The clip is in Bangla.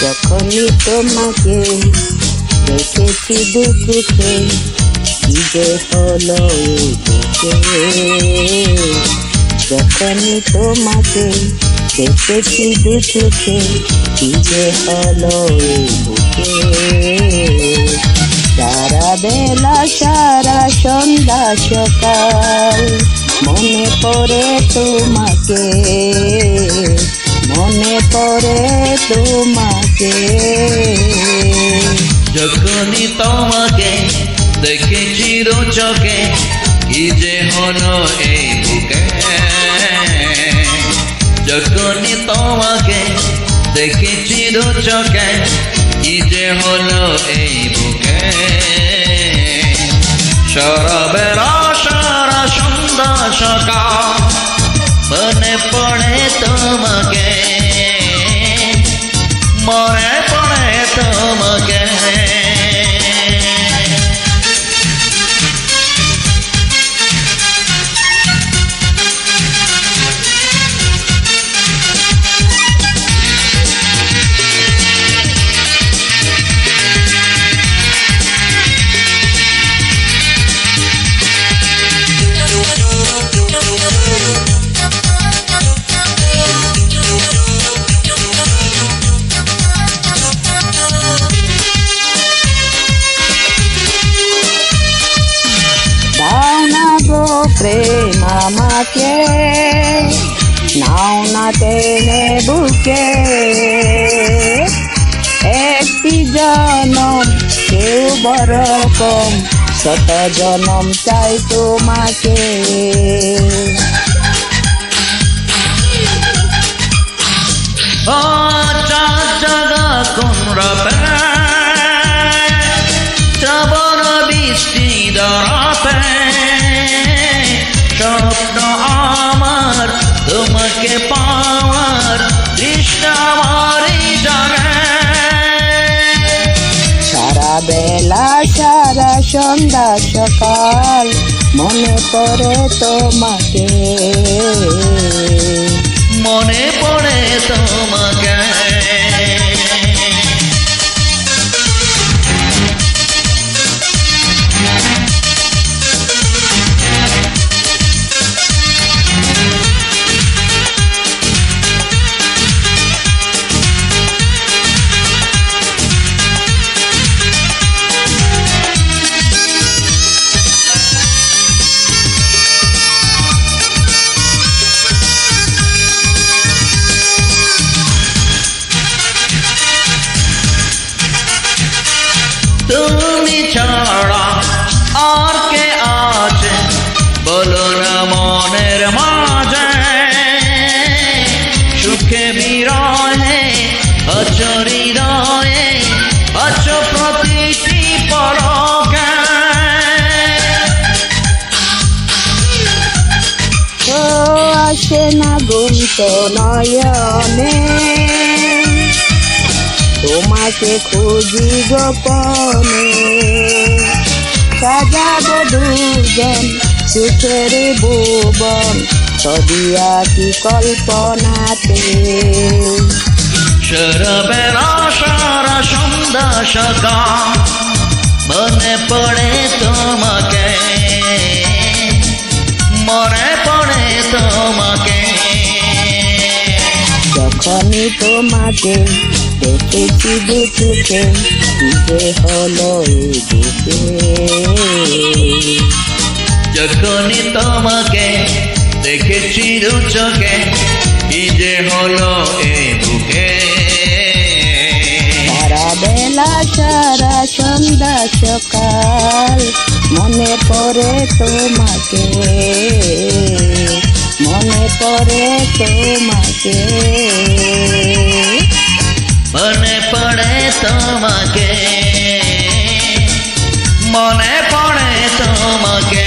যখনই তোমাকে দেখেছি দু চোখে, কি যে হলো এই বুকে। যখনই তোমাকে দেখেছি দু চোখে, কি যে হলো এই বুকে। সারা বেলা সারা সন্ধ্যা সকাল মনে পড়ে তোমাকে, মনে পড়ে তোমাকে। যখনই তোমাকে দেখেছি দু চোখে, কি যে হলো এই বুকে। যখনই তোমাকে দেখেছি দু চোখে, কি যে হলো এই বুকে। সারা বেলা সারা সন্ধ্যা সকাল মনে পড়ে তোমাকে, মনে পড়ে তোমাকে। প্রেম আমাকে নাও না টেনে বুকে, একটি জনম কেউ বড় কম, শত জনম চাই তোমাকে। ও চাঁদ জাগা কোন রাতে, শ্রাবণ বৃষ্টি ধরাতে, স্বপ্ন আমার তোমাকে পাওয়ার তৃষ্ণা আমারই জানে। সারা বেলা সারা সন্ধ্যা সকাল মনে পড়ে তোমাকে, মনে পড়ে তোমাকে। তুমি ছাড়া আর কে আছে বলো না মনের মাঝে, সুখে বিরহে আছো হৃদয়ে, আছো প্রতিটি পলকে। ও আসে না গুমত নয়নে, তোমাকে খুঁজি গোপনে, সাজাবো দুজন সুখের ভুবন, সদিয়া কি কল্পনাতে। সারা বেলা সারা সন্ধ্যা সকাল মনে পড়ে তোমাকে, মনে পড়ে তোমাকে। যখনই তোমাকে দেখেছি দু চোখে, কি যে হলো এই বুকে। যখনই তোমাকে দেখেছি দু চোখে, কি যে হলো এই বুকে। সারা বেলা সারা সন্ধ্যা সকাল মনে পড়ে তোমাকে, মনে পড়ে তোমাকে, মনে পড়ে তোমাকে, মনে পড়ে তোমাকে।